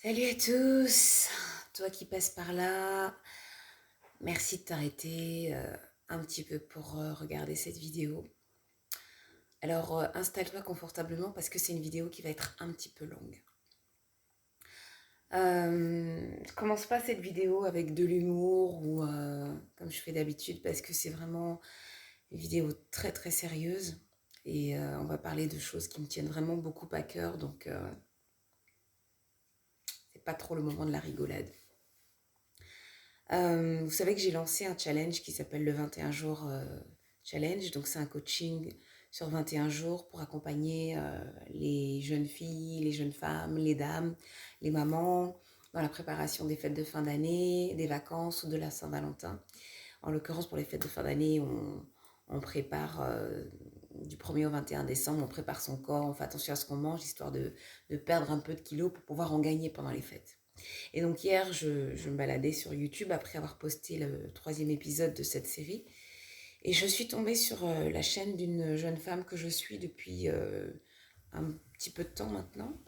Salut à tous, toi qui passes par là, merci de t'arrêter un petit peu pour regarder cette vidéo. Alors installe-toi confortablement parce que c'est une vidéo qui va être un petit peu longue. Je commence pas cette vidéo avec de l'humour ou comme je fais d'habitude parce que c'est vraiment une vidéo très très sérieuse et on va parler de choses qui me tiennent vraiment beaucoup à cœur, donc c'est pas trop le moment de la rigolade. Vous savez que j'ai lancé un challenge qui s'appelle le 21 jours challenge. Donc c'est un coaching sur 21 jours pour accompagner les jeunes filles, les jeunes femmes, les dames, les mamans dans la préparation des fêtes de fin d'année, des vacances ou de la Saint-Valentin. En l'occurrence, pour les fêtes de fin d'année, on prépare du 1er au 21 décembre, on prépare son corps, on fait attention à ce qu'on mange, histoire de perdre un peu de kilos pour pouvoir en gagner pendant les fêtes. Et donc hier, je me baladais sur YouTube après avoir posté le troisième épisode de cette série. Et je suis tombée sur la chaîne d'une jeune femme que je suis depuis un petit peu de temps maintenant,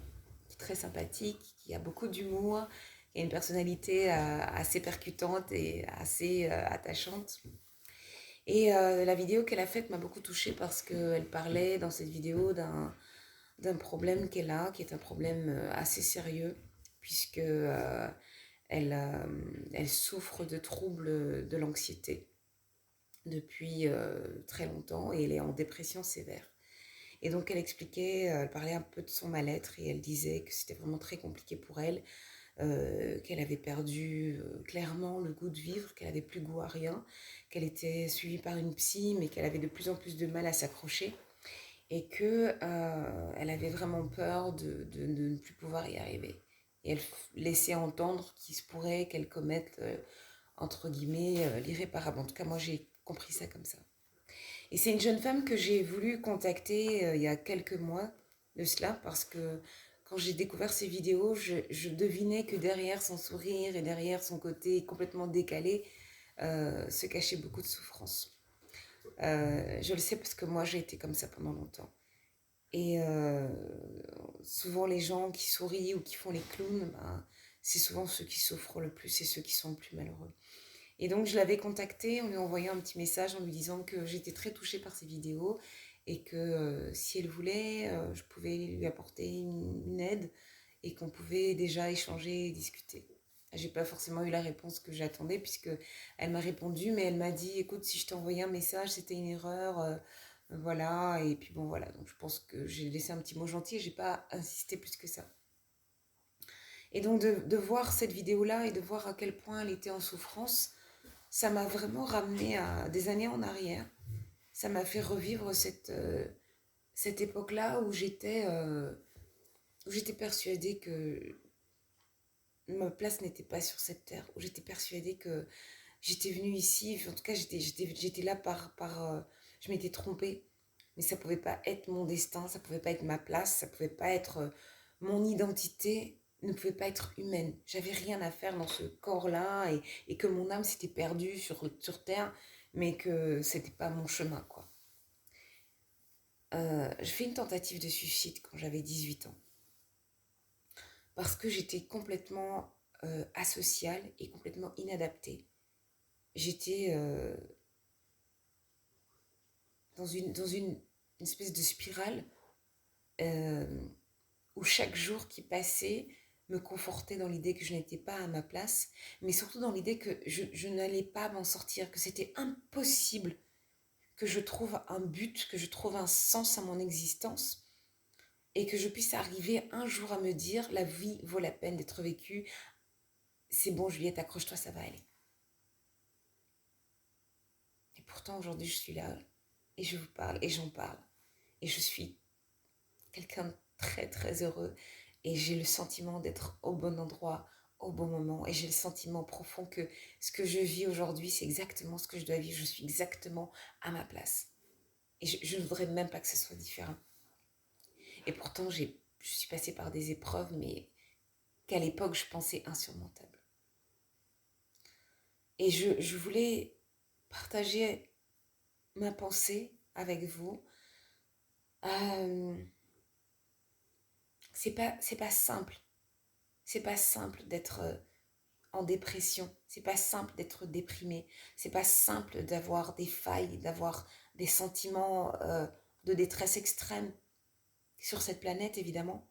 qui est très sympathique, qui a beaucoup d'humour, qui a une personnalité assez percutante et assez attachante. Et la vidéo qu'elle a faite m'a beaucoup touchée parce qu'elle parlait dans cette vidéo d'un problème qu'elle a, qui est un problème assez sérieux, puisque elle souffre de troubles de l'anxiété depuis très longtemps et elle est en dépression sévère. Et donc elle expliquait, elle parlait un peu de son mal-être et elle disait que c'était vraiment très compliqué pour elle, qu'elle avait perdu clairement le goût de vivre, qu'elle avait plus goût à rien, qu'elle était suivie par une psy mais qu'elle avait de plus en plus de mal à s'accrocher et que elle avait vraiment peur de ne plus pouvoir y arriver. Et elle laissait entendre qu'il se pourrait qu'elle commette, entre guillemets, l'irréparable. En tout cas, moi, j'ai compris ça comme ça. Et c'est une jeune femme que j'ai voulu contacter il y a quelques mois de cela, parce que quand j'ai découvert ses vidéos, je devinais que derrière son sourire et derrière son côté complètement décalé, se cachait beaucoup de souffrance. Je le sais parce que moi, j'ai été comme ça pendant longtemps. Et souvent, les gens qui sourient ou qui font les clowns, ben, c'est souvent ceux qui souffrent le plus et ceux qui sont le plus malheureux. Et donc, je l'avais contactée en lui envoyant un petit message en lui disant que j'étais très touchée par ses vidéos et que si elle voulait, je pouvais lui apporter une aide et qu'on pouvait déjà échanger et discuter. J'ai pas forcément eu la réponse que j'attendais puisque elle m'a répondu, mais elle m'a dit écoute, si je t'ai envoyé un message, c'était une erreur, voilà. Et puis bon, voilà. Donc je pense que j'ai laissé un petit mot gentil, j'ai pas insisté plus que ça. Et donc de voir cette vidéo-là et de voir à quel point elle était en souffrance, ça m'a vraiment ramené à des années en arrière. Ça m'a fait revivre cette époque-là où j'étais persuadée que ma place n'était pas sur cette terre, où j'étais persuadée que j'étais venue ici, en tout cas j'étais là je m'étais trompée, mais ça pouvait pas être mon destin, ça pouvait pas être ma place, ça pouvait pas être mon identité, ne pouvait pas être humaine. J'avais rien à faire dans ce corps-là et que mon âme s'était perdue sur terre, mais que c'était pas mon chemin, quoi. Je fais une tentative de suicide quand j'avais 18 ans parce que j'étais complètement asociale et complètement inadaptée. J'étais une espèce de spirale euh, où chaque jour qui passait me confortait dans l'idée que je n'étais pas à ma place, mais surtout dans l'idée que je n'allais pas m'en sortir, que c'était impossible que je trouve un but, que je trouve un sens à mon existence et que je puisse arriver un jour à me dire la vie vaut la peine d'être vécue. C'est bon, Juliette, accroche-toi, ça va aller. Et pourtant, aujourd'hui, je suis là et je vous parle et j'en parle. Et je suis quelqu'un de très très heureux et j'ai le sentiment d'être au bon endroit, au bon moment. Et j'ai le sentiment profond que ce que je vis aujourd'hui, c'est exactement ce que je dois vivre. Je suis exactement à ma place. Et je ne voudrais même pas que ce soit différent. Et pourtant, je suis passée par des épreuves, mais qu'à l'époque, je pensais insurmontables. Et je voulais partager ma pensée avec vous. Euh, c'est pas simple. C'est pas simple d'être en dépression. C'est pas simple d'être déprimé. C'est pas simple d'avoir des failles, d'avoir des sentiments de détresse extrême sur cette planète, évidemment.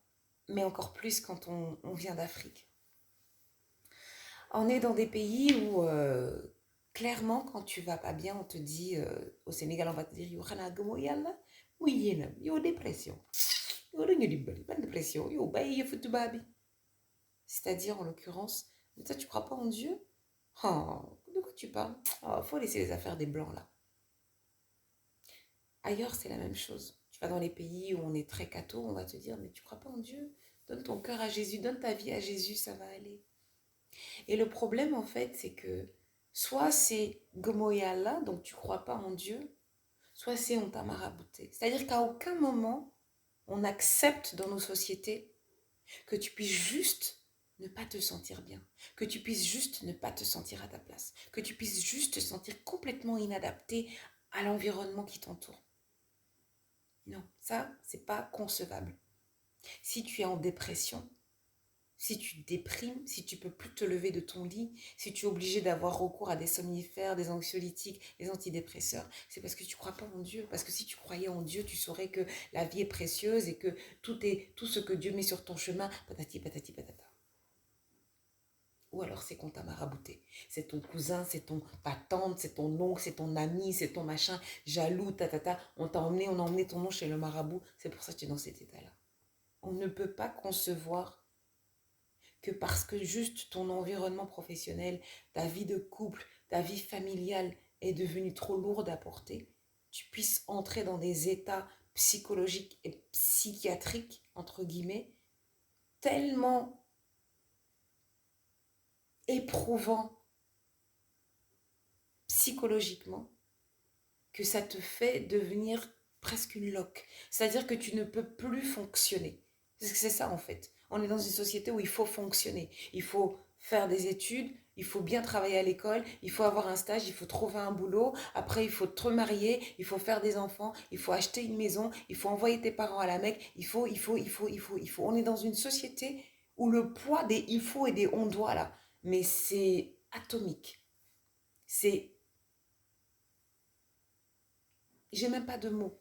Mais encore plus quand on vient d'Afrique. On est dans des pays où, clairement, quand tu vas pas bien, on te dit, au Sénégal, on va te dire, yo, xana gëmoo yàlla, muy yéenam, yo, dépression. Yo, dañu dimbali, ban dépression, yo, bàyyi yëfu tubaab bi. C'est-à-dire, en l'occurrence, mais toi, tu crois pas en Dieu? Oh, de quoi tu parles? Oh, faut laisser les affaires des Blancs, là. Ailleurs, c'est la même chose. Tu vas dans les pays où on est très catho, on va te dire, mais tu crois pas en Dieu? Donne ton cœur à Jésus, donne ta vie à Jésus, ça va aller. Et le problème, en fait, c'est que soit c'est Gomoyala, donc tu crois pas en Dieu, soit c'est on t'a marabouté. C'est-à-dire qu'à aucun moment, on accepte dans nos sociétés que tu puisses juste ne pas te sentir bien, que tu puisses juste ne pas te sentir à ta place, que tu puisses juste te sentir complètement inadapté à l'environnement qui t'entoure. Non, ça, c'est pas concevable. Si tu es en dépression, si tu déprimes, si tu peux plus te lever de ton lit, si tu es obligé d'avoir recours à des somnifères, des anxiolytiques, des antidépresseurs, c'est parce que tu ne crois pas en Dieu. Parce que si tu croyais en Dieu, tu saurais que la vie est précieuse et que tout ce que Dieu met sur ton chemin, patati patati patata. Ou alors c'est qu'on t'a marabouté. C'est ton cousin, ta tante, c'est ton oncle, c'est ton ami, c'est ton machin, jaloux, tatata. On a emmené ton nom chez le marabout. C'est pour ça que tu es dans cet état-là. On ne peut pas concevoir que parce que juste ton environnement professionnel, ta vie de couple, ta vie familiale est devenue trop lourde à porter, tu puisses entrer dans des états psychologiques et psychiatriques, entre guillemets, tellement éprouvants psychologiquement que ça te fait devenir presque une loque. C'est-à-dire que tu ne peux plus fonctionner. C'est ça en fait. On est dans une société où il faut fonctionner. Il faut faire des études, il faut bien travailler à l'école, il faut avoir un stage, il faut trouver un boulot, après il faut te remarier, il faut faire des enfants, il faut acheter une maison, il faut envoyer tes parents à la Mecque, il faut. On est dans une société où le poids des il faut et des on doit là, mais c'est atomique. C'est j'ai même pas de mots.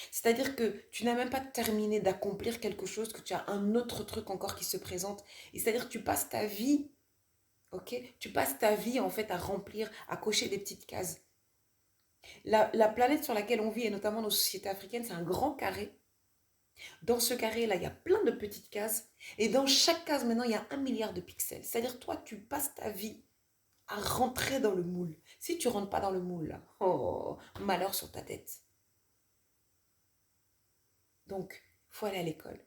C'est-à-dire que tu n'as même pas terminé d'accomplir quelque chose, que tu as un autre truc encore qui se présente. Et c'est-à-dire que tu passes ta vie, ok? Tu passes ta vie en fait à remplir, à cocher des petites cases. La planète sur laquelle on vit, et notamment nos sociétés africaines, c'est un grand carré. Dans ce carré-là, il y a plein de petites cases. Et dans chaque case, maintenant, il y a 1 milliard de pixels. C'est-à-dire toi, tu passes ta vie à rentrer dans le moule. Si tu rentres pas dans le moule, là, oh, malheur sur ta tête. Donc, il faut aller à l'école.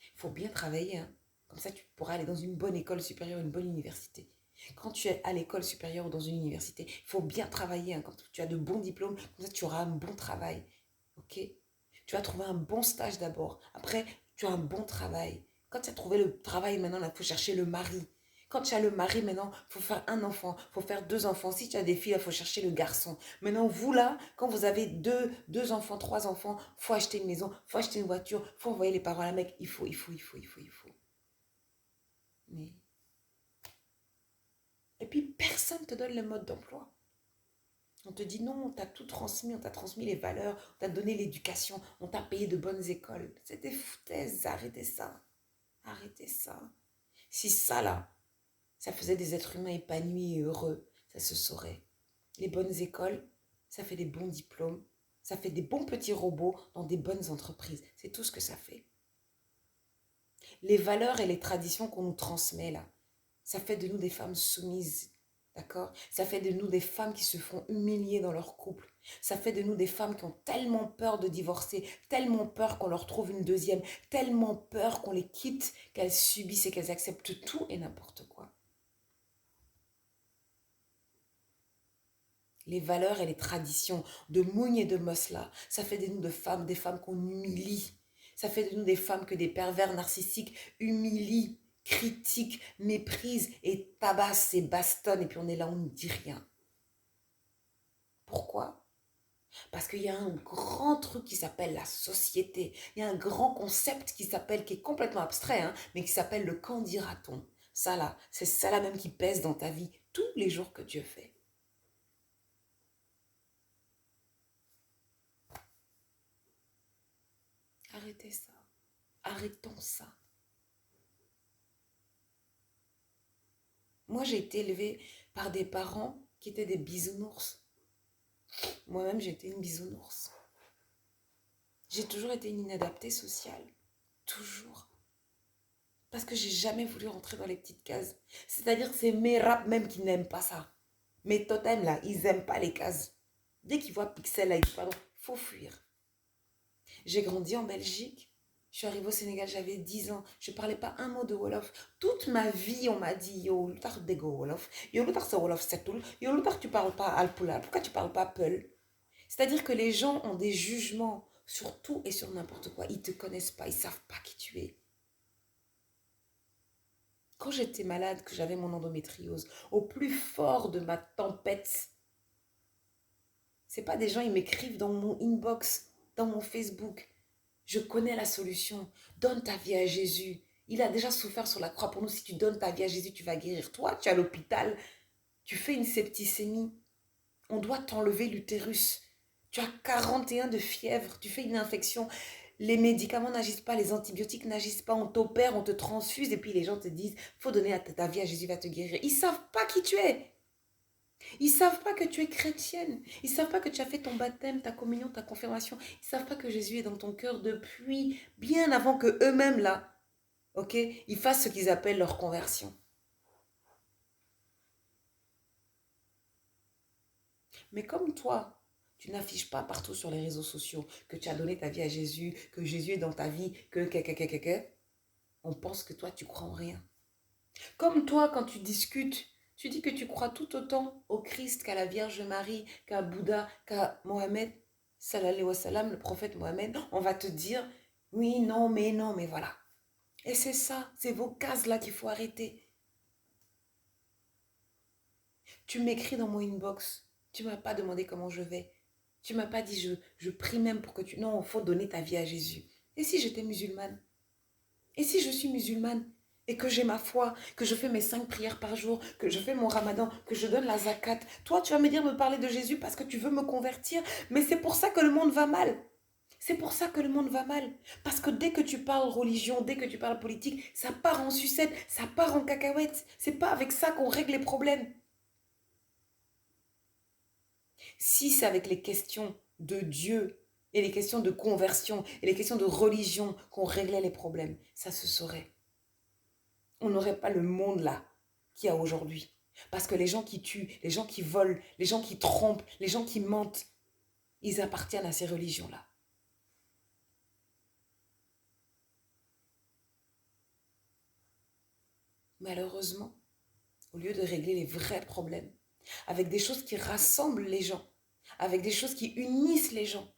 Il faut bien travailler. Hein. Comme ça, tu pourras aller dans une bonne école supérieure, une bonne université. Quand tu es à l'école supérieure ou dans une université, il faut bien travailler. Hein. Quand tu as de bons diplômes, comme ça, tu auras un bon travail. Ok? Tu vas trouver un bon stage d'abord. Après, tu as un bon travail. Quand tu as trouvé le travail, maintenant, il faut chercher le mari. Quand tu as le mari, maintenant, il faut faire un enfant, il faut faire 2 enfants. Si tu as des filles, il faut chercher le garçon. Maintenant, vous là, quand vous avez deux enfants, 3 enfants, il faut acheter une maison, il faut acheter une voiture, il faut envoyer les parents à la Mecque. Il faut. Mais... Et puis, personne ne te donne le mode d'emploi. On te dit non, on t'a tout transmis, on t'a transmis les valeurs, on t'a donné l'éducation, on t'a payé de bonnes écoles. C'est des foutaises, arrêtez ça. Arrêtez ça. Si ça là, ça faisait des êtres humains épanouis et heureux, ça se saurait. Les bonnes écoles, ça fait des bons diplômes, ça fait des bons petits robots dans des bonnes entreprises. C'est tout ce que ça fait. Les valeurs et les traditions qu'on nous transmet là, ça fait de nous des femmes soumises, d'accord? Ça fait de nous des femmes qui se font humilier dans leur couple. Ça fait de nous des femmes qui ont tellement peur de divorcer, tellement peur qu'on leur trouve une deuxième, tellement peur qu'on les quitte, qu'elles subissent et qu'elles acceptent tout et n'importe quoi. Les valeurs et les traditions de Mouni et de Mosla, ça fait de nous des femmes qu'on humilie. Ça fait de nous des femmes que des pervers narcissiques humilient, critiquent, méprisent et tabassent et bastonnent. Et puis on est là, on ne dit rien. Pourquoi? Parce qu'il y a un grand truc qui s'appelle la société. Il y a un grand concept qui est complètement abstrait, hein, mais qui s'appelle le qu'en dira-t-on. Ça là, c'est ça là même qui pèse dans ta vie tous les jours que Dieu fait. Arrêtez ça. Arrêtons ça. Moi, j'ai été élevée par des parents qui étaient des bisounours. Moi-même, j'ai été une bisounours. J'ai toujours été une inadaptée sociale. Toujours. Parce que j'ai jamais voulu rentrer dans les petites cases. C'est-à-dire que c'est mes rap même qui n'aiment pas ça. Mes totems là, ils n'aiment pas les cases. Dès qu'ils voient pixel là, ils disent pardon, faut fuir. J'ai grandi en Belgique. Je suis arrivée au Sénégal, j'avais 10 ans. Je ne parlais pas un mot de Wolof. Toute ma vie, on m'a dit yo, lutar dego Wolof. Yo, lutar se Wolof setul. Yo, lutar tu parles pas Alpula. Pourquoi tu parles pas Peul? C'est-à-dire que les gens ont des jugements sur tout et sur n'importe quoi. Ils ne te connaissent pas, ils ne savent pas qui tu es. Quand j'étais malade, que j'avais mon endométriose, au plus fort de ma tempête, c'est pas des gens, ils m'écrivent dans mon inbox, dans mon Facebook. Je connais la solution. Donne ta vie à Jésus. Il a déjà souffert sur la croix pour nous. Si tu donnes ta vie à Jésus, tu vas guérir. Toi, tu es à l'hôpital, tu fais une septicémie. On doit t'enlever l'utérus. Tu as 41 de fièvre, tu fais une infection. Les médicaments n'agissent pas, les antibiotiques n'agissent pas, on t'opère, on te transfuse et puis les gens te disent, faut donner ta vie à Jésus, il va te guérir. Ils ne savent pas qui tu es. Ils ne savent pas que tu es chrétienne. Ils ne savent pas que tu as fait ton baptême, ta communion, ta confirmation. Ils ne savent pas que Jésus est dans ton cœur depuis bien avant que eux-mêmes là, ok, ils fassent ce qu'ils appellent leur conversion. Mais comme toi, tu n'affiches pas partout sur les réseaux sociaux que tu as donné ta vie à Jésus, que Jésus est dans ta vie, que, on pense que toi, tu crois en rien. Comme toi, quand tu discutes, tu dis que tu crois tout autant au Christ qu'à la Vierge Marie, qu'à Bouddha, qu'à Mohamed, salallahu wa salam, le prophète Mohamed. On va te dire, oui, non, mais voilà. Et c'est ça, c'est vos cases-là qu'il faut arrêter. Tu m'écris dans mon inbox, tu ne m'as pas demandé comment je vais. Tu ne m'as pas dit, je prie même pour que tu... Non, il faut donner ta vie à Jésus. Et si j'étais musulmane? Et si je suis musulmane et que j'ai ma foi, que je fais mes 5 prières par jour, que je fais mon ramadan, que je donne la zakat, toi tu vas me dire me parler de Jésus parce que tu veux me convertir, mais c'est pour ça que le monde va mal. C'est pour ça que le monde va mal. Parce que dès que tu parles religion, dès que tu parles politique, ça part en sucette, ça part en cacahuète. C'est pas avec ça qu'on règle les problèmes. Si c'est avec les questions de Dieu et les questions de conversion et les questions de religion qu'on réglait les problèmes, ça se saurait. On n'aurait pas le monde là qu'il y a aujourd'hui. Parce que les gens qui tuent, les gens qui volent, les gens qui trompent, les gens qui mentent, ils appartiennent à ces religions-là. Malheureusement, au lieu de régler les vrais problèmes, avec des choses qui rassemblent les gens, avec des choses qui unissent les gens,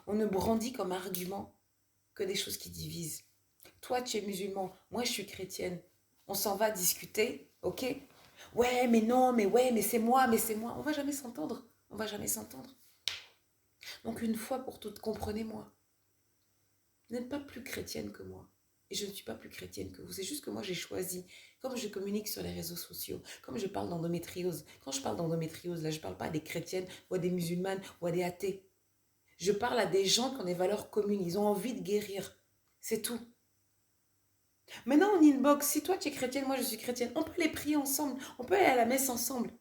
on ne brandit comme argument que des choses qui divisent. Toi, tu es musulman, moi, je suis chrétienne. On s'en va discuter, ok? Ouais, mais non, mais ouais, mais c'est moi, mais c'est moi. On va jamais s'entendre. On va jamais s'entendre. Donc, une fois pour toutes, comprenez-moi. Vous n'êtes pas plus chrétienne que moi. Et je ne suis pas plus chrétienne que vous. C'est juste que moi, j'ai choisi, comme je communique sur les réseaux sociaux, comme je parle d'endométriose. Quand je parle d'endométriose, là, je ne parle pas à des chrétiennes ou à des musulmanes ou à des athées. Je parle à des gens qui ont des valeurs communes. Ils ont envie de guérir. C'est tout. Maintenant, en inbox, si toi tu es chrétienne, moi je suis chrétienne, on peut les prier ensemble, on peut aller à la messe ensemble.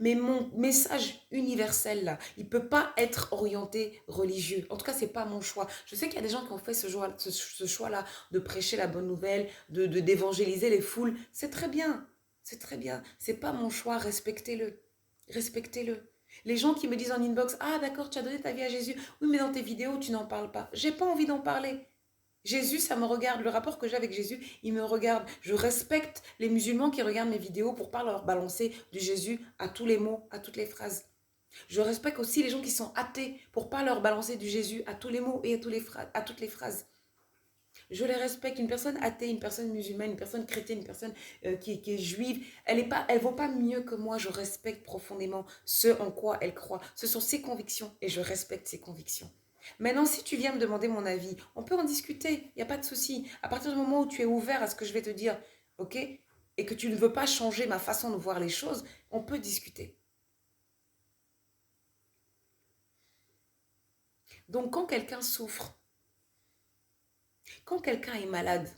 Mais mon message universel là, il ne peut pas être orienté religieux. En tout cas, ce n'est pas mon choix. Je sais qu'il y a des gens qui ont fait ce choix-là de prêcher la bonne nouvelle, d'évangéliser les foules. C'est très bien. C'est très bien. Ce n'est pas mon choix. Respectez-le. Respectez-le. Les gens qui me disent en inbox, ah d'accord, tu as donné ta vie à Jésus. Oui, mais dans tes vidéos, tu n'en parles pas. J'ai pas envie d'en parler. Jésus, ça me regarde. Le rapport que j'ai avec Jésus, il me regarde. Je respecte les musulmans qui regardent mes vidéos pour pas leur balancer du Jésus à tous les mots, à toutes les phrases. Je respecte aussi les gens qui sont athées pour pas leur balancer du Jésus à tous les mots et à toutes les phrases. Je les respecte. Une personne athée, une personne musulmane, une personne chrétienne, une personne qui est juive, elle vaut pas mieux que moi. Je respecte profondément ce en quoi elle croit. Ce sont ses convictions et je respecte ses convictions. Maintenant, si tu viens me demander mon avis, on peut en discuter. Il n'y a pas de souci. À partir du moment où tu es ouvert à ce que je vais te dire, ok, et que tu ne veux pas changer ma façon de voir les choses, on peut discuter. Donc, quand quelqu'un souffre, quand quelqu'un est malade,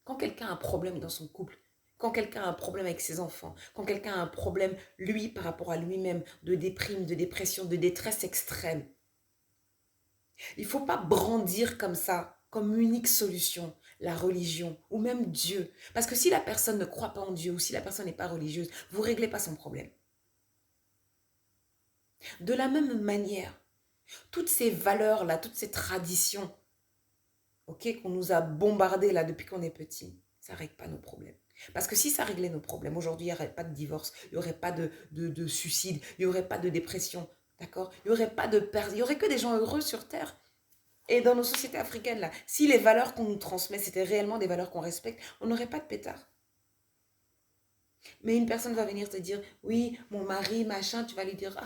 quand quelqu'un a un problème dans son couple, quand quelqu'un a un problème avec ses enfants, quand quelqu'un a un problème, lui, par rapport à lui-même, de déprime, de dépression, de détresse extrême, il ne faut pas brandir comme ça, comme unique solution, la religion ou même Dieu. Parce que si la personne ne croit pas en Dieu ou si la personne n'est pas religieuse, vous ne réglez pas son problème. De la même manière, toutes ces valeurs-là, toutes ces traditions, ok, qu'on nous a bombardées là depuis qu'on est petit, ça ne règle pas nos problèmes. Parce que si ça réglait nos problèmes, aujourd'hui, il n'y aurait pas de divorce, il n'y aurait pas de suicide, il n'y aurait pas de dépression, d'accord? Il n'y aurait pas de perte, il n'y aurait que des gens heureux sur Terre. Et dans nos sociétés africaines, là, si les valeurs qu'on nous transmet, c'était réellement des valeurs qu'on respecte, on n'aurait pas de pétard. Mais une personne va venir te dire, oui, mon mari, machin, tu vas lui dire,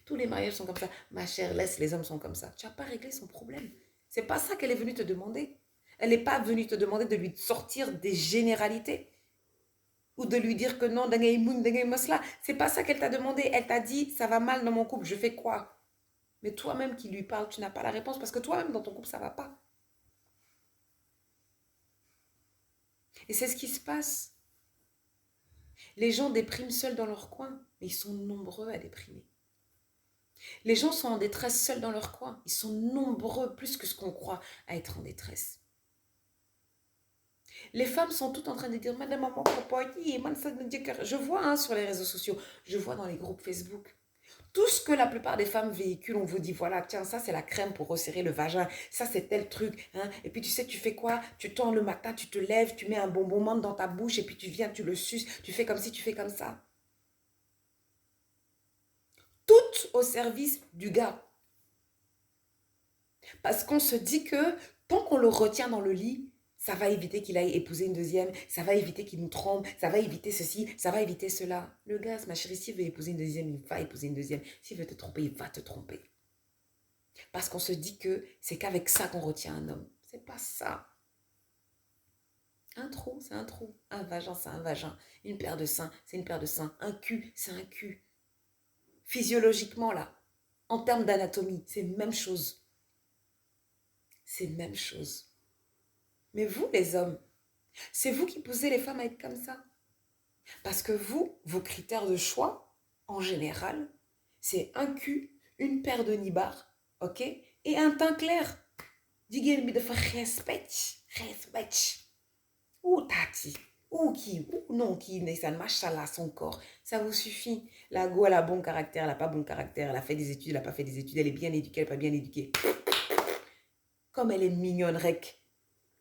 tous les mariages sont comme ça. Ma chère, laisse, les hommes sont comme ça. Tu n'as pas réglé son problème. C'est pas ça qu'elle est venue te demander. Elle n'est pas venue te demander de lui sortir des généralités. Ou de lui dire que non, c'est pas ça qu'elle t'a demandé. Elle t'a dit, ça va mal dans mon couple, je fais quoi? Mais toi-même qui lui parles, tu n'as pas la réponse parce que toi-même dans ton couple, ça ne va pas. Et c'est ce qui se passe. Les gens dépriment seuls dans leur coin, mais ils sont nombreux à déprimer. Les gens sont en détresse seuls dans leur coin. Ils sont nombreux, plus que ce qu'on croit, à être en détresse. Les femmes sont toutes en train de dire, Madame, maman, papa, je vois hein, sur les réseaux sociaux, je vois dans les groupes Facebook. Tout ce que la plupart des femmes véhiculent, on vous dit, voilà, tiens, ça c'est la crème pour resserrer le vagin, ça c'est tel truc. Hein. Et puis tu sais, tu fais quoi? Tu tends le matin, tu te lèves, tu mets un bonbon menthe dans ta bouche et puis tu viens, tu le suces, tu fais comme si, tu fais comme ça. Tout au service du gars. Parce qu'on se dit que tant qu'on le retient dans le lit, ça va éviter qu'il aille épouser une deuxième, ça va éviter qu'il nous trompe, ça va éviter ceci, ça va éviter cela. Le gars, ma chérie, s'il veut épouser une deuxième, il va épouser une deuxième. S'il veut te tromper, il va te tromper. Parce qu'on se dit que c'est qu'avec ça qu'on retient un homme. C'est pas ça. Un trou, c'est un trou. Un vagin, c'est un vagin. Une paire de seins, c'est une paire de seins. Un cul, c'est un cul. Physiologiquement, là, en termes d'anatomie, c'est la même chose. C'est la même chose. Mais vous, les hommes, c'est vous qui poussez les femmes à être comme ça. Parce que vous, vos critères de choix, en général, c'est un cul, une paire de nibards, ok? Et un teint clair. Digen me de respect. Respect. Ou tati. Ou qui. Ou non qui. Nessan, machallah, son corps. Ça vous suffit. La go, elle a bon caractère, elle n'a pas bon caractère. Elle a fait des études, elle n'a pas fait des études. Elle est bien éduquée, elle n'est pas bien éduquée. Comme elle est mignonne, rec.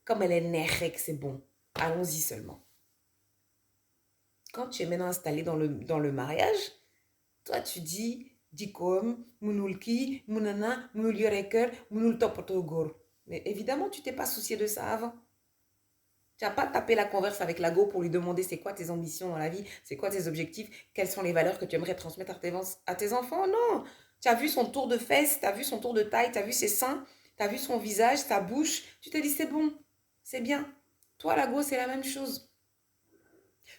Comme elle est née, c'est bon. Allons-y seulement. Quand tu es maintenant installé dans le mariage, toi tu dis, dikom, mounulki, mounana, mounul yoreker, mounul topotogor. Mais évidemment, tu t'es pas soucié de ça avant. Tu n'as pas tapé la converse avec la go pour lui demander c'est quoi tes ambitions dans la vie, c'est quoi tes objectifs, quelles sont les valeurs que tu aimerais transmettre à tes enfants. Non, tu as vu son tour de fesses, tu as vu son tour de taille, tu as vu ses seins, tu as vu son visage, sa bouche. Tu te dis c'est bon, c'est bien. Toi, la go, c'est la même chose.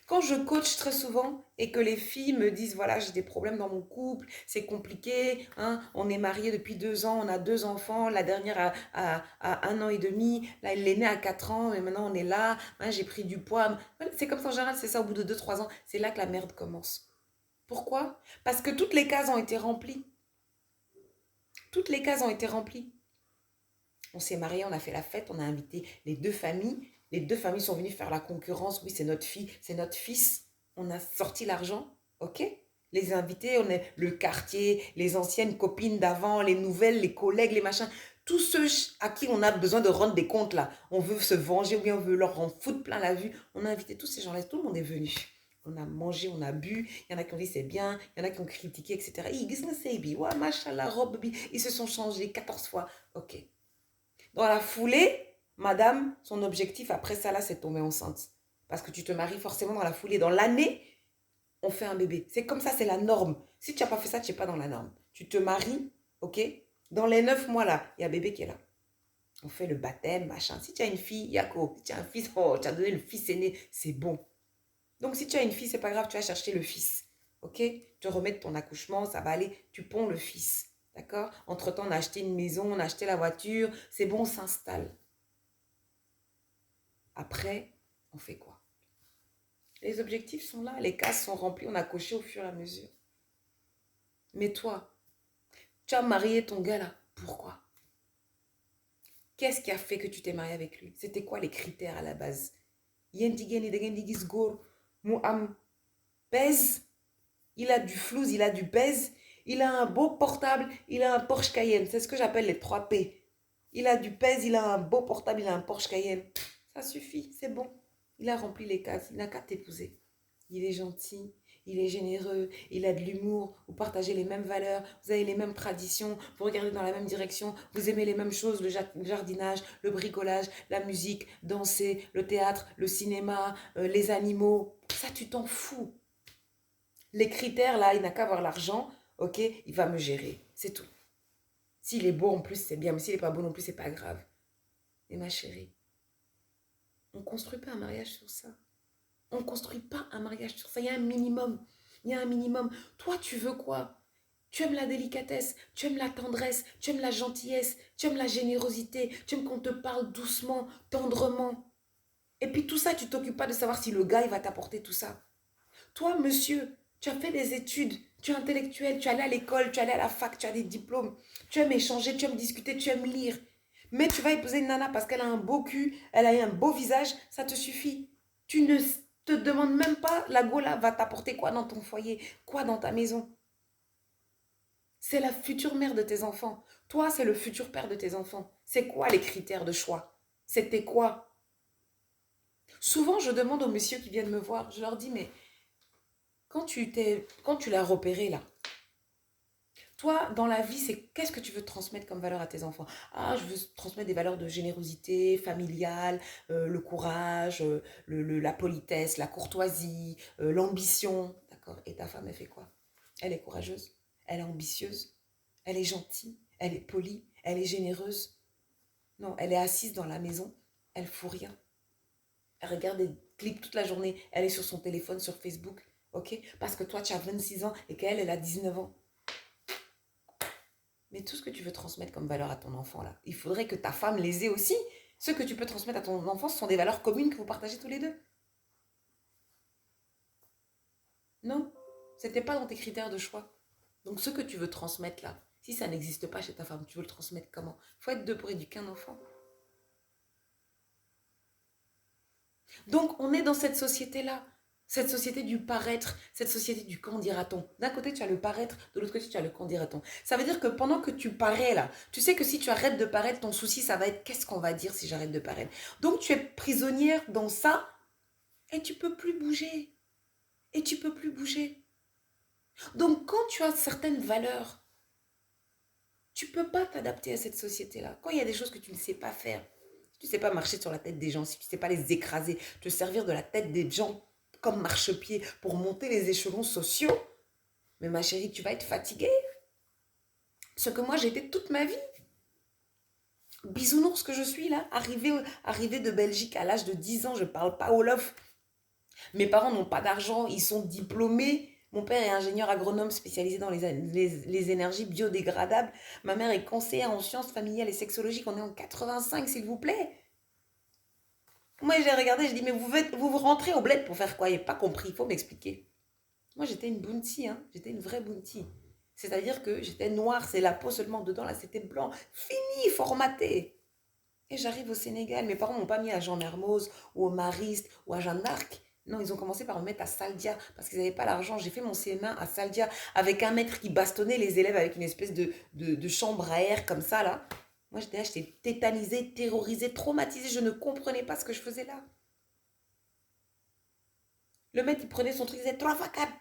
Quand je coach très souvent et que les filles me disent, voilà, j'ai des problèmes dans mon couple, c'est compliqué, hein, on est mariés depuis 2 ans, on a 2 enfants, la dernière a 1 an et demi, là, elle est née à 4 ans, et maintenant on est là, hein, j'ai pris du poids. C'est comme ça en général, c'est ça au bout de 2, 3 ans, c'est là que la merde commence. Pourquoi? Parce que toutes les cases ont été remplies. Toutes les cases ont été remplies. On s'est mariés, on a fait la fête, on a invité les 2 familles. Les 2 familles sont venues faire la concurrence. Oui, c'est notre fille, c'est notre fils. On a sorti l'argent, ok? Les invités, on est le quartier, les anciennes copines d'avant, les nouvelles, les collègues, les machins. Tous ceux à qui on a besoin de rendre des comptes là. On veut se venger ou bien on veut leur en foutre plein la vue. On a invité tous ces gens-là, tout le monde est venu. On a mangé, on a bu. Il y en a qui ont dit c'est bien, il y en a qui ont critiqué, etc. Ils se sont changés 14 fois. Ok. Dans la foulée, Madame, son objectif après ça, là, c'est de tomber enceinte. Parce que tu te maries forcément dans la foulée. Dans l'année, on fait un bébé. C'est comme ça, c'est la norme. Si tu n'as pas fait ça, tu n'es pas dans la norme. Tu te maries, ok? Dans les 9 mois, là, il y a bébé qui est là. On fait le baptême, machin. Si tu as une fille, Yako. Si tu as un fils, oh, tu as donné le fils aîné, c'est bon. Donc, si tu as une fille, c'est pas grave, tu vas chercher le fils. Ok? Tu remets de ton accouchement, ça va aller, tu ponds le fils. D'accord? Entre-temps, on a acheté une maison, on a acheté la voiture, c'est bon, on s'installe. Après, on fait quoi? Les objectifs sont là, les cases sont remplies, on a coché au fur et à mesure. Mais toi, tu as marié ton gars là. Pourquoi? Qu'est-ce qui a fait que tu t'es marié avec lui? C'était quoi les critères à la base? Pèse, il a du flouze, il a du pèse, il a un beau portable, il a un Porsche Cayenne. C'est ce que j'appelle les 3 P. Il a du pèse, il a un beau portable, il a un Porsche Cayenne. Ça suffit, c'est bon. Il a rempli les cases, il n'a qu'à t'épouser. Il est gentil, il est généreux, il a de l'humour, vous partagez les mêmes valeurs, vous avez les mêmes traditions, vous regardez dans la même direction, vous aimez les mêmes choses, le jardinage, le bricolage, la musique, danser, le théâtre, le cinéma, les animaux. Ça, tu t'en fous. Les critères, là, il n'a qu'à avoir l'argent, ok, il va me gérer, c'est tout. S'il est beau en plus, c'est bien, mais s'il n'est pas beau non plus, c'est pas grave. Et ma chérie, on ne construit pas un mariage sur ça. On ne construit pas un mariage sur ça. Il y a un minimum. Il y a un minimum. Toi, tu veux quoi? Tu aimes la délicatesse, tu aimes la tendresse, tu aimes la gentillesse, tu aimes la générosité, tu aimes qu'on te parle doucement, tendrement. Et puis tout ça, tu t'occupes pas de savoir si le gars, il va t'apporter tout ça. Toi, monsieur, tu as fait des études, tu es intellectuel, tu es allé à l'école, tu es allé à la fac, tu as des diplômes, tu aimes échanger, tu aimes discuter, tu aimes lire. Mais tu vas épouser une nana parce qu'elle a un beau cul, elle a un beau visage, ça te suffit. Tu ne te demandes même pas, la gola va t'apporter quoi dans ton foyer, quoi dans ta maison. C'est la future mère de tes enfants. Toi, c'est le futur père de tes enfants. C'est quoi les critères de choix? C'était quoi? Souvent, je demande aux messieurs qui viennent me voir, je leur dis, mais quand tu l'as repéré là, toi, dans la vie, c'est qu'est-ce que tu veux transmettre comme valeur à tes enfants? Ah, je veux transmettre des valeurs de générosité, familiale, le courage, la politesse, la courtoisie, l'ambition. D'accord? Et ta femme, elle fait quoi? Elle est courageuse, elle est ambitieuse, elle est gentille, elle est polie, elle est généreuse. Non, elle est assise dans la maison, elle fout rien. Elle regarde des clips toute la journée, elle est sur son téléphone, sur Facebook, ok? Parce que toi, tu as 26 ans et qu'elle, elle a 19 ans. Mais tout ce que tu veux transmettre comme valeur à ton enfant, là, il faudrait que ta femme les ait aussi. Ce que tu peux transmettre à ton enfant, ce sont des valeurs communes que vous partagez tous les deux. Non, c'était pas dans tes critères de choix. Donc ce que tu veux transmettre là, si ça n'existe pas chez ta femme, tu veux le transmettre comment? Il faut être deux pour éduquer un enfant. Donc on est dans cette société-là. Cette société du paraître, cette société du quand dira-t-on. D'un côté, tu as le paraître, de l'autre côté, tu as le quand dira-t-on. Ça veut dire que pendant que tu parais là, tu sais que si tu arrêtes de paraître, ton souci, ça va être qu'est-ce qu'on va dire si j'arrête de paraître. Donc tu es prisonnière dans ça et tu peux plus bouger. Et tu peux plus bouger. Donc quand tu as certaines valeurs, tu peux pas t'adapter à cette société-là. Quand il y a des choses que tu ne sais pas faire, si tu ne sais pas marcher sur la tête des gens, si tu ne sais pas les écraser, te servir de la tête des gens comme marchepied pour monter les échelons sociaux, mais ma chérie, tu vas être fatiguée. Ce que moi j'ai été toute ma vie. Bisounours que je suis là, arrivée de Belgique à l'âge de 10 ans, je ne parle pas Wolof. Mes parents n'ont pas d'argent, ils sont diplômés. Mon père est ingénieur agronome spécialisé dans les énergies biodégradables. Ma mère est conseillère en sciences familiales et sexologiques. On est en 85, s'il vous plaît. Moi, j'ai regardé, j'ai dit, mais vous rentrez au bled pour faire quoi? Il n'a pas compris, il faut m'expliquer. Moi, j'étais une bounty, hein. J'étais une vraie bounty. C'est-à-dire que j'étais noire, c'est la peau seulement dedans, là, c'était blanc. Fini, formaté. Et j'arrive au Sénégal. Mes parents ne m'ont pas mis à Jean Mermoz ou au Mariste ou à Jeanne d'Arc. Non, ils ont commencé par me mettre à Saldia parce qu'ils n'avaient pas l'argent. J'ai fait mon CM1 à Saldia avec un maître qui bastonnait les élèves avec une espèce de chambre à air comme ça, là. Moi, j'étais là, j'étais tétanisée, terrorisée, traumatisée. Je ne comprenais pas ce que je faisais là. Le maître, il prenait son truc, il disait 3 fois 4.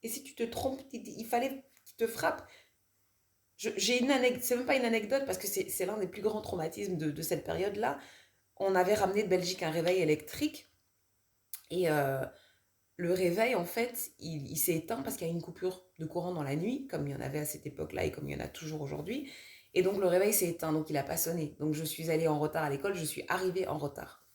Et si tu te trompes, il fallait qu'il te frappe. J'ai une anecdote, c'est même pas une anecdote parce que c'est l'un des plus grands traumatismes de cette période-là. on avait ramené de Belgique un réveil électrique et le réveil, en fait, il s'est éteint parce qu'il y a eu une coupure de courant dans la nuit, comme il y en avait à cette époque-là et comme il y en a toujours aujourd'hui. Et donc, le réveil s'est éteint, donc il n'a pas sonné. Donc, je suis allée en retard à l'école, je suis arrivée en retard.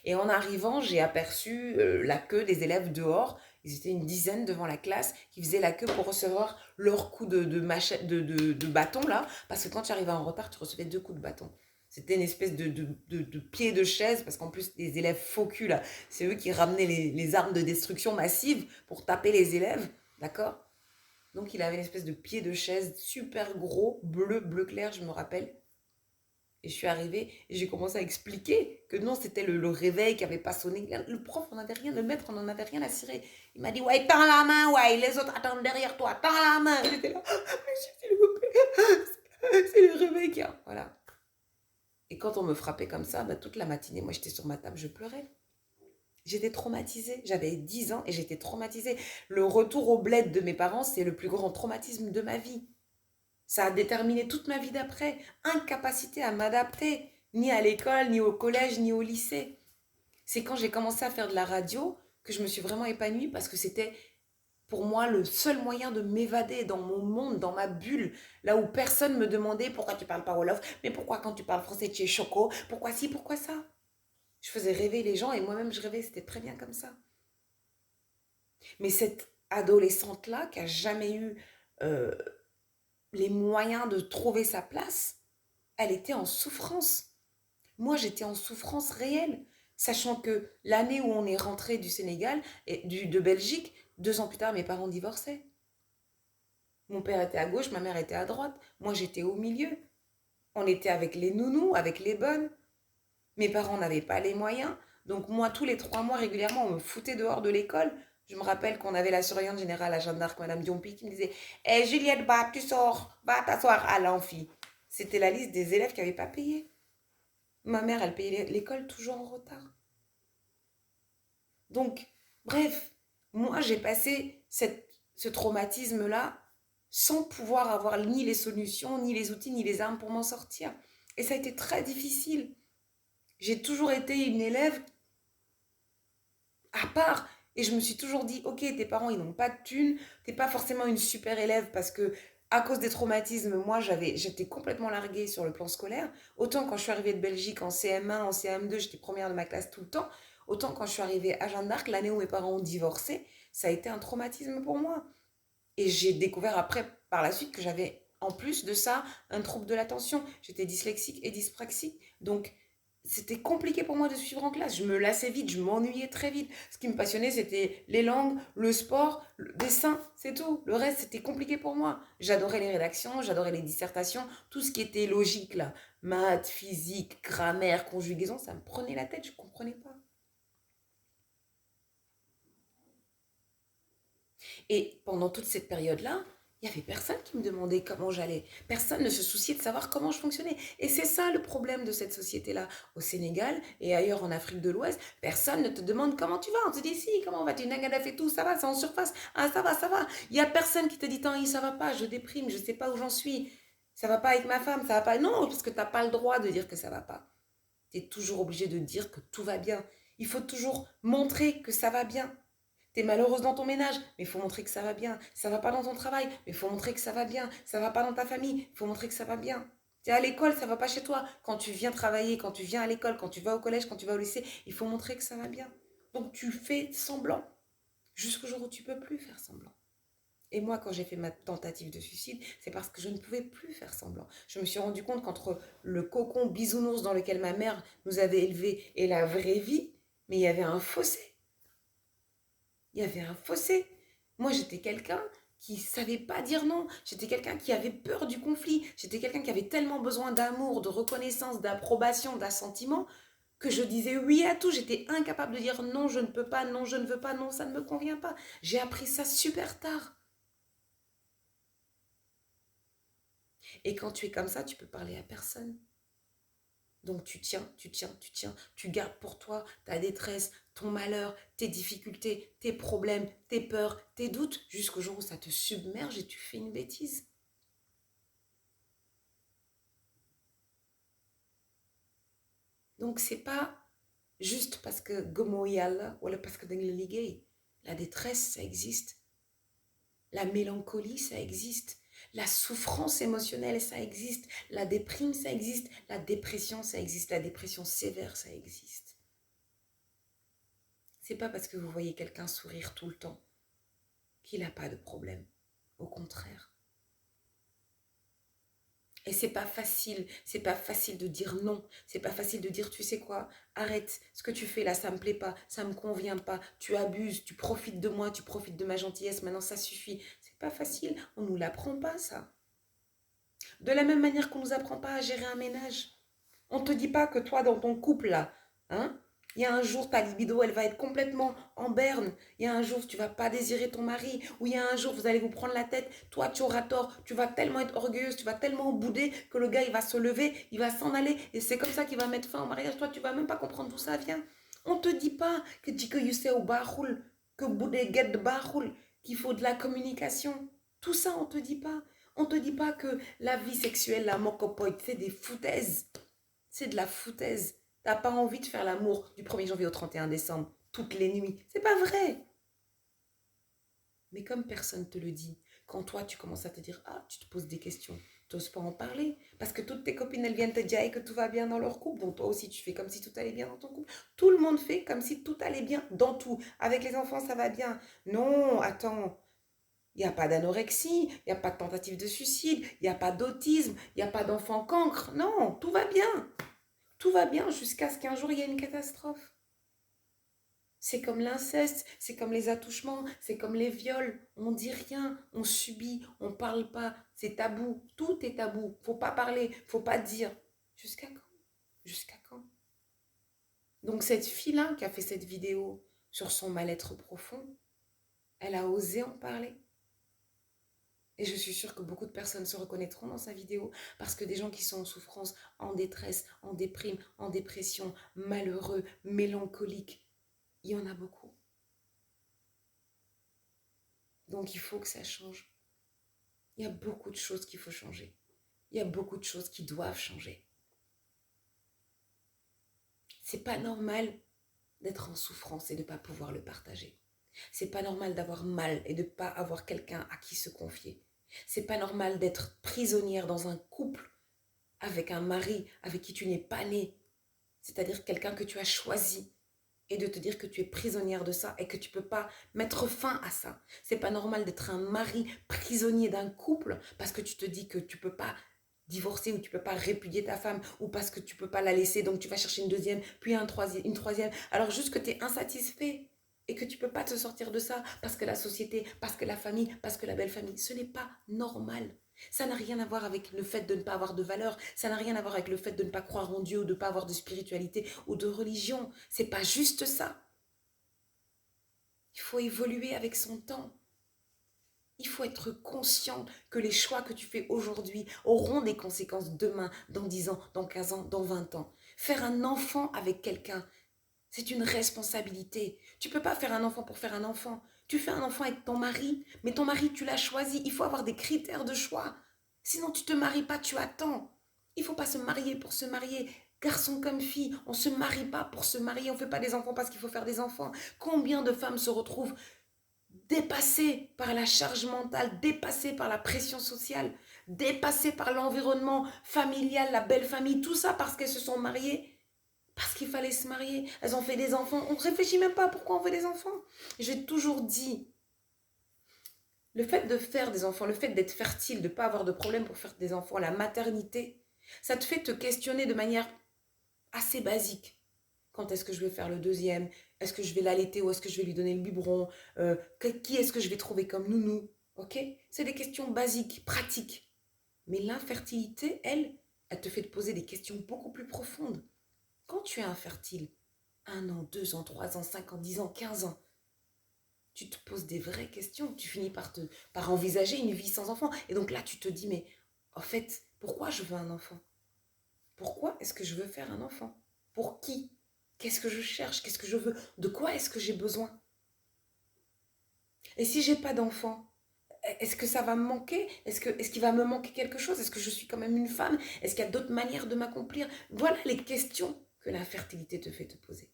Et en arrivant, j'ai aperçu la queue des élèves dehors. Ils étaient une dizaine devant la classe qui faisaient la queue pour recevoir leur coup de bâton, là. Parce que quand tu arrivais en retard, tu recevais 2 coups de bâton. C'était une espèce de pied de chaise, parce qu'en plus, les élèves faux cul, là, c'est eux qui ramenaient les armes de destruction massive pour taper les élèves, d'accord? Donc, il avait une espèce de pied de chaise super gros, bleu clair, je me rappelle. Et je suis arrivée et j'ai commencé à expliquer que non, c'était le réveil qui n'avait pas sonné. Le prof, on n'avait rien, le maître, on n'en avait rien à cirer. Il m'a dit, ouais, tends la main, ouais, les autres attendent derrière toi, tends la main. J'étais là, monsieur, s'il vous plaît, c'est le réveil qui a. Voilà. Et quand on me frappait comme ça, bah, toute la matinée, moi j'étais sur ma table, je pleurais. J'étais traumatisée. J'avais 10 ans et j'étais traumatisée. Le retour au bled de mes parents, c'est le plus grand traumatisme de ma vie. Ça a déterminé toute ma vie d'après. Incapacité à m'adapter, ni à l'école, ni au collège, ni au lycée. C'est quand j'ai commencé à faire de la radio que je me suis vraiment épanouie parce que c'était pour moi le seul moyen de m'évader dans mon monde, dans ma bulle, là où personne me demandait pourquoi tu parles pas Wolof, mais pourquoi quand tu parles français tu es choco, pourquoi ci, pourquoi ça. Je faisais rêver les gens et moi-même je rêvais, c'était très bien comme ça. Mais cette adolescente-là qui a jamais eu euh, les moyens de trouver sa place, elle était en souffrance. Moi, j'étais en souffrance réelle, sachant que l'année où on est rentré du Sénégal et de Belgique, 2 ans plus tard, mes parents divorçaient. Mon père était à gauche, ma mère était à droite. Moi, j'étais au milieu. On était avec les nounous, avec les bonnes. Mes parents n'avaient pas les moyens. Donc moi, tous les 3 mois, régulièrement, on me foutait dehors de l'école. Je me rappelle qu'on avait la surveillante générale à Jeanne d'Arc, Madame Diompi, qui me disait «Hé Juliette, bah, tu sors, va t'asseoir à l'amphi.» C'était la liste des élèves qui n'avaient pas payé. Ma mère, elle payait l'école toujours en retard. Donc, bref, moi, j'ai passé ce traumatisme-là sans pouvoir avoir ni les solutions, ni les outils, ni les armes pour m'en sortir. Et ça a été très difficile. J'ai toujours été une élève à part. Et je me suis toujours dit, ok, tes parents, ils n'ont pas de thunes, t'es pas forcément une super élève parce que à cause des traumatismes, moi, j'étais complètement larguée sur le plan scolaire. Autant quand je suis arrivée de Belgique en CM1, en CM2, j'étais première de ma classe tout le temps. Autant quand je suis arrivée à Jeanne d'Arc, l'année où mes parents ont divorcé, ça a été un traumatisme pour moi. Et j'ai découvert après, par la suite, que j'avais, en plus de ça, un trouble de l'attention. J'étais dyslexique et dyspraxique. Donc, c'était compliqué pour moi de suivre en classe. Je me lassais vite, je m'ennuyais très vite. Ce qui me passionnait, c'était les langues, le sport, le dessin, c'est tout. Le reste, c'était compliqué pour moi. J'adorais les rédactions, j'adorais les dissertations, tout ce qui était logique, là. Maths, physique, grammaire, conjugaison, ça me prenait la tête, je ne comprenais pas. Et pendant toute cette période-là, il n'y avait personne qui me demandait comment j'allais. Personne ne se souciait de savoir comment je fonctionnais. Et c'est ça le problème de cette société-là. Au Sénégal et ailleurs en Afrique de l'Ouest, personne ne te demande comment tu vas. On te dit si, comment vas-tu, Nagadaf et tout, ça va, c'est en surface. Ah, ça va, ça va. Il n'y a personne qui te dit, tant, ça va pas, je déprime, je ne sais pas où j'en suis. Ça va pas avec ma femme, ça va pas. Non, parce que tu n'as pas le droit de dire que ça va pas. Tu es toujours obligé de dire que tout va bien. Il faut toujours montrer que ça va bien. T'es malheureuse dans ton ménage, mais il faut montrer que ça va bien. Ça va pas dans ton travail, mais il faut montrer que ça va bien. Ça va pas dans ta famille, il faut montrer que ça va bien. T'es à l'école, ça va pas chez toi. Quand tu viens travailler, quand tu viens à l'école, quand tu vas au collège, quand tu vas au lycée, il faut montrer que ça va bien. Donc tu fais semblant jusqu'au jour où tu peux plus faire semblant. Et moi, quand j'ai fait ma tentative de suicide, c'est parce que je ne pouvais plus faire semblant. Je me suis rendu compte qu'entre le cocon bisounours dans lequel ma mère nous avait élevés et la vraie vie, mais il y avait un fossé. Il y avait un fossé. Moi, j'étais quelqu'un qui savait pas dire non. J'étais quelqu'un qui avait peur du conflit. J'étais quelqu'un qui avait tellement besoin d'amour, de reconnaissance, d'approbation, d'assentiment, que je disais oui à tout. J'étais incapable de dire non, je ne peux pas, non, je ne veux pas, non, ça ne me convient pas. J'ai appris ça super tard. Et quand tu es comme ça, tu peux parler à personne. Donc tu tiens, tu gardes pour toi ta détresse, ton malheur, tes difficultés, tes problèmes, tes peurs, tes doutes, jusqu'au jour où ça te submerge et tu fais une bêtise. Donc, c'est pas juste parce que gomo yalla ou parce que dans le liguey. La détresse, ça existe. La mélancolie, ça existe. La souffrance émotionnelle, ça existe. La déprime, ça existe. La dépression, ça existe. La dépression sévère, ça existe. C'est pas parce que vous voyez quelqu'un sourire tout le temps qu'il n'a pas de problème. Au contraire. Et c'est pas facile de dire non, c'est pas facile de dire tu sais quoi, arrête, ce que tu fais là ça me plaît pas, ça me convient pas, tu abuses, tu profites de moi, tu profites de ma gentillesse, maintenant ça suffit. C'est pas facile, on nous l'apprend pas ça. De la même manière qu'on nous apprend pas à gérer un ménage. On te dit pas que toi dans ton couple là, hein, il y a un jour ta libido elle va être complètement en berne. Il y a un jour tu vas pas désirer ton mari. Ou il y a un jour vous allez vous prendre la tête. Toi tu auras tort. Tu vas tellement être orgueilleuse. Tu vas tellement bouder que le gars il va se lever. Il va s'en aller. Et c'est comme ça qu'il va mettre fin au mariage. Toi tu vas même pas comprendre d'où ça vient. On te dit pas que tu que you say au baroul. Que bouder get de baroul. Qu'il faut de la communication. Tout ça on te dit pas. On te dit pas que la vie sexuelle, la mocopoïde, c'est des foutaises. C'est de la foutaise. T'as pas envie de faire l'amour du 1er janvier au 31 décembre, toutes les nuits. C'est pas vrai. Mais comme personne te le dit, quand toi tu commences à te dire, ah, tu te poses des questions, tu n'oses pas en parler. Parce que toutes tes copines, elles viennent te dire que tout va bien dans leur couple. Donc toi aussi, tu fais comme si tout allait bien dans ton couple. Tout le monde fait comme si tout allait bien dans tout. Avec les enfants, ça va bien. Non, attends. Il n'y a pas d'anorexie, il n'y a pas de tentative de suicide, il n'y a pas d'autisme, il n'y a pas d'enfant cancre. Non, tout va bien. Tout va bien jusqu'à ce qu'un jour, il y ait une catastrophe. C'est comme l'inceste, c'est comme les attouchements, c'est comme les viols. On dit rien, on subit, on parle pas. C'est tabou, tout est tabou. Faut pas parler, faut pas dire. Jusqu'à quand? Jusqu'à quand? Donc cette fille-là qui a fait cette vidéo sur son mal-être profond, elle a osé en parler. Et je suis sûre que beaucoup de personnes se reconnaîtront dans sa vidéo parce que des gens qui sont en souffrance, en détresse, en déprime, en dépression, malheureux, mélancoliques, il y en a beaucoup. Donc il faut que ça change. Il y a beaucoup de choses qu'il faut changer. Il y a beaucoup de choses qui doivent changer. C'est pas normal d'être en souffrance et de ne pas pouvoir le partager. C'est pas normal d'avoir mal et de ne pas avoir quelqu'un à qui se confier. C'est pas normal d'être prisonnière dans un couple avec un mari avec qui tu n'es pas né, c'est-à-dire quelqu'un que tu as choisi, et de te dire que tu es prisonnière de ça et que tu ne peux pas mettre fin à ça. C'est pas normal d'être un mari prisonnier d'un couple parce que tu te dis que tu ne peux pas divorcer ou tu ne peux pas répudier ta femme ou parce que tu ne peux pas la laisser, donc tu vas chercher une deuxième, puis une troisième, alors juste que tu es insatisfait et que tu ne peux pas te sortir de ça parce que la société, parce que la famille, parce que la belle famille, ce n'est pas normal. Ça n'a rien à voir avec le fait de ne pas avoir de valeur, ça n'a rien à voir avec le fait de ne pas croire en Dieu ou de ne pas avoir de spiritualité ou de religion. C'est pas juste ça. Il faut évoluer avec son temps. Il faut être conscient que les choix que tu fais aujourd'hui auront des conséquences demain, dans 10 ans, dans 15 ans, dans 20 ans. Faire un enfant avec quelqu'un, c'est une responsabilité. Tu ne peux pas faire un enfant pour faire un enfant. Tu fais un enfant avec ton mari, mais ton mari, tu l'as choisi. Il faut avoir des critères de choix. Sinon, tu ne te maries pas, tu attends. Il ne faut pas se marier pour se marier. Garçon comme fille, on ne se marie pas pour se marier. On ne fait pas des enfants parce qu'il faut faire des enfants. Combien de femmes se retrouvent dépassées par la charge mentale, dépassées par la pression sociale, dépassées par l'environnement familial, la belle famille, tout ça parce qu'elles se sont mariées, parce qu'il fallait se marier. Elles ont fait des enfants. On ne réfléchit même pas à pourquoi on fait des enfants. J'ai toujours dit, le fait de faire des enfants, le fait d'être fertile, de ne pas avoir de problème pour faire des enfants, la maternité, ça te fait te questionner de manière assez basique. Quand est-ce que je vais faire le deuxième? Est-ce que je vais l'allaiter ou est-ce que je vais lui donner le biberon? Qui est-ce que je vais trouver comme nounou? Ok? C'est des questions basiques, pratiques. Mais l'infertilité, elle te fait te poser des questions beaucoup plus profondes. Quand tu es infertile, 1 an, 2 ans, 3 ans, 5 ans, 10 ans, 15 ans, tu te poses des vraies questions. Tu finis par envisager une vie sans enfant. Et donc là, tu te dis, mais en fait, pourquoi je veux un enfant? Pourquoi est-ce que je veux faire un enfant? Pour qui? Qu'est-ce que je cherche? Qu'est-ce que je veux? De quoi est-ce que j'ai besoin? Et si j'ai pas d'enfant, est-ce que ça va me manquer? Est-ce qu'il va me manquer quelque chose? Est-ce que je suis quand même une femme? Est-ce qu'il y a d'autres manières de m'accomplir? Voilà les questions que l'infertilité te fait te poser.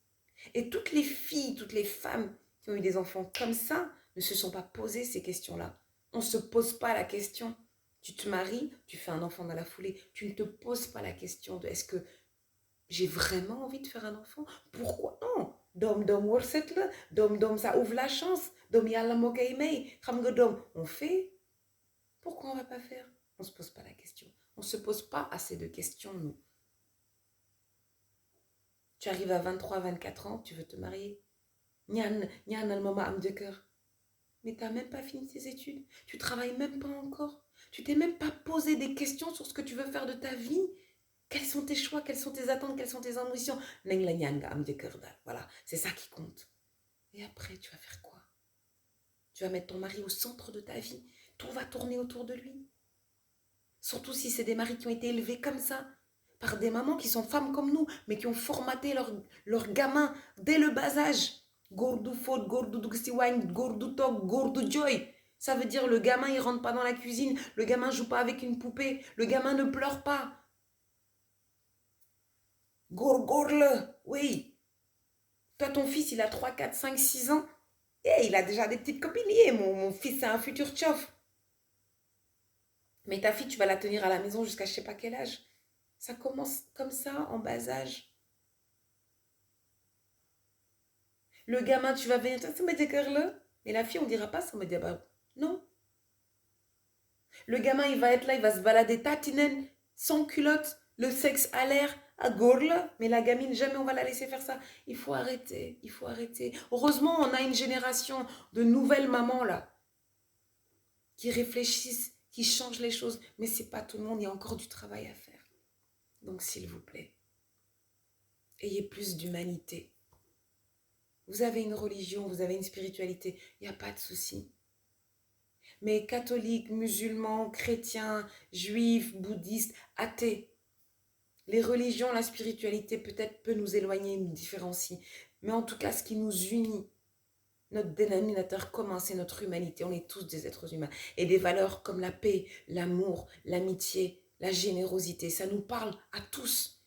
Et toutes les filles, toutes les femmes qui ont eu des enfants comme ça ne se sont pas posées ces questions-là. On ne se pose pas la question. Tu te maries, tu fais un enfant dans la foulée. Tu ne te poses pas la question de est-ce que j'ai vraiment envie de faire un enfant? Pourquoi? Non. Dom worset la. Dom, ça ouvre la chance. Dom yalla mo kay may. Xam nga dom, on fait. Pourquoi on ne va pas faire? On ne se pose pas la question. On ne se pose pas assez de questions, nous. Tu arrives à 23, 24 ans, tu veux te marier. Nyan maman âme de cœur. Mais tu n'as même pas fini tes études. Tu travailles même pas encore. Tu t'es même pas posé des questions sur ce que tu veux faire de ta vie. Quels sont tes choix? Quelles sont tes attentes? Quelles sont tes ambitions? Voilà, c'est ça qui compte. Et après, tu vas faire quoi? Tu vas mettre ton mari au centre de ta vie. Tout va tourner autour de lui. Surtout si c'est des maris qui ont été élevés comme ça, par des mamans qui sont femmes comme nous, mais qui ont formaté leurs gamins dès le bas âge. Gourdou faute, gourdou duxiwang, gourdou tok, gourdou joy. Ça veut dire le gamin il rentre pas dans la cuisine, le gamin joue pas avec une poupée, le gamin ne pleure pas. Gourgourle, oui. Toi ton fils il a 3, 4, 5, 6 ans. Et il a déjà des petites copines. Mon fils c'est un futur tchof. Mais ta fille tu vas la tenir à la maison jusqu'à je sais pas quel âge. Ça commence comme ça, en bas âge. Le gamin, tu vas venir, ça me dit là. Mais la fille, on dira pas ça, me dit bah non. Le gamin, il va être là, il va se balader tatinen, sans culotte, le sexe à l'air, à gorle. Mais la gamine, jamais on va la laisser faire ça. Il faut arrêter, il faut arrêter. Heureusement, on a une génération de nouvelles mamans là, qui réfléchissent, qui changent les choses. Mais c'est pas tout le monde, il y a encore du travail à faire. Donc s'il vous plaît, ayez plus d'humanité. Vous avez une religion, vous avez une spiritualité, il n'y a pas de souci. Mais catholiques, musulmans, chrétiens, juifs, bouddhistes, athées, les religions, la spiritualité peut-être peut nous éloigner, nous différencier. Mais en tout cas, ce qui nous unit, notre dénominateur commun, c'est notre humanité. On est tous des êtres humains. Et des valeurs comme la paix, l'amour, l'amitié, la générosité, ça nous parle à tous.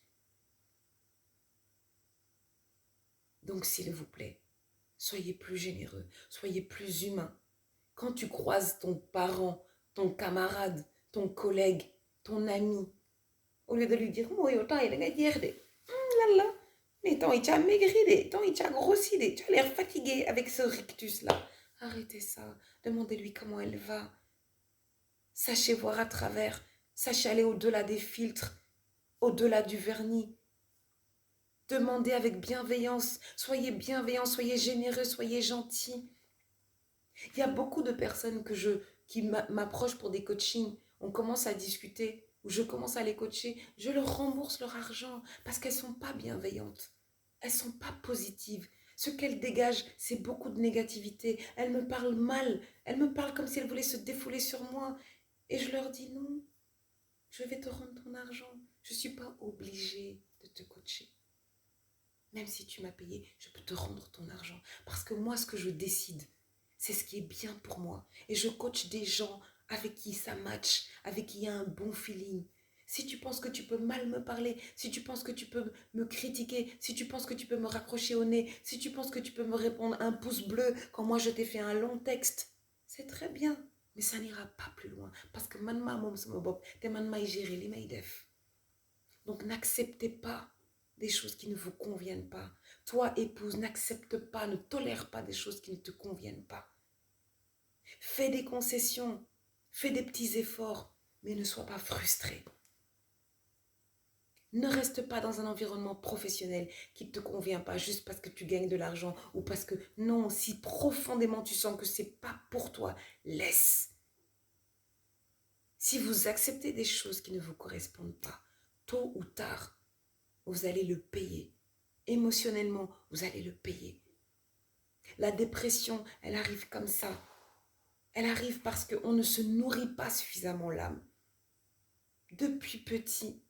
Donc, s'il vous plaît, soyez plus généreux, soyez plus humains. Quand tu croises ton parent, ton camarade, ton collègue, ton ami, au lieu de lui dire, moi, autant il a dire, là, mais tant il a maigri, tant il a grossi, tu as l'air fatigué avec ce rictus-là. Arrêtez ça, demandez-lui comment elle va. Sachez voir à travers, sachez aller au-delà des filtres, au-delà du vernis. Demandez avec bienveillance, soyez généreux, soyez gentils. Il y a beaucoup de personnes qui m'approchent pour des coachings. On commence à discuter, ou je commence à les coacher. Je leur rembourse leur argent parce qu'elles ne sont pas bienveillantes. Elles ne sont pas positives. Ce qu'elles dégagent, c'est beaucoup de négativité. Elles me parlent mal. Elles me parlent comme si elles voulaient se défouler sur moi. Et je leur dis non, je vais te rendre ton argent. Je ne suis pas obligée de te coacher. Même si tu m'as payé, je peux te rendre ton argent. Parce que moi, ce que je décide, c'est ce qui est bien pour moi. Et je coach des gens avec qui ça match, avec qui il y a un bon feeling. Si tu penses que tu peux mal me parler, si tu penses que tu peux me critiquer, si tu penses que tu peux me raccrocher au nez, si tu penses que tu peux me répondre un pouce bleu quand moi je t'ai fait un long texte, c'est très bien. Mais ça n'ira pas plus loin. Parce que man ma mom sama bop, te man may gérer li may def. Donc n'acceptez pas des choses qui ne vous conviennent pas. Toi, épouse, n'accepte pas, ne tolère pas des choses qui ne te conviennent pas. Fais des concessions, fais des petits efforts, mais ne sois pas frustré. Ne reste pas dans un environnement professionnel qui ne te convient pas juste parce que tu gagnes de l'argent ou parce que non, si profondément tu sens que ce n'est pas pour toi, laisse. Si vous acceptez des choses qui ne vous correspondent pas, tôt ou tard, vous allez le payer. Émotionnellement, vous allez le payer. La dépression, elle arrive comme ça. Elle arrive parce qu'on ne se nourrit pas suffisamment l'âme. Depuis petit,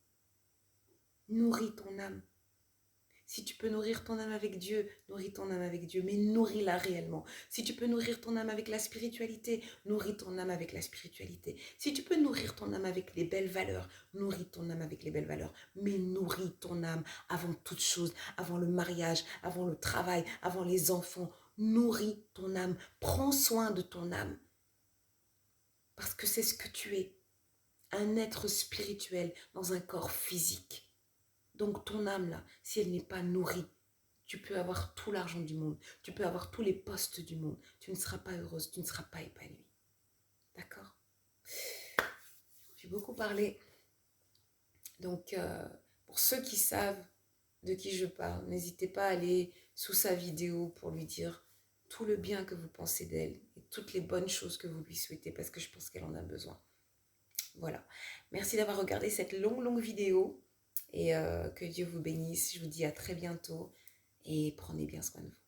nourris ton âme. Si tu peux nourrir ton âme avec Dieu, nourris ton âme avec Dieu, mais nourris-la réellement. Si tu peux nourrir ton âme avec la spiritualité, nourris ton âme avec la spiritualité. Si tu peux nourrir ton âme avec les belles valeurs, nourris ton âme avec les belles valeurs. Mais nourris ton âme avant toute chose, avant le mariage, avant le travail, avant les enfants. Nourris ton âme. Prends soin de ton âme. Parce que c'est ce que tu es. Un être spirituel dans un corps physique. Donc ton âme là, si elle n'est pas nourrie, tu peux avoir tout l'argent du monde, tu peux avoir tous les postes du monde, tu ne seras pas heureuse, tu ne seras pas épanouie. D'accord? J'ai beaucoup parlé. Donc pour ceux qui savent de qui je parle, n'hésitez pas à aller sous sa vidéo pour lui dire tout le bien que vous pensez d'elle et toutes les bonnes choses que vous lui souhaitez parce que je pense qu'elle en a besoin. Voilà. Merci d'avoir regardé cette longue vidéo et que Dieu vous bénisse. Je vous dis à très bientôt et prenez bien soin de vous.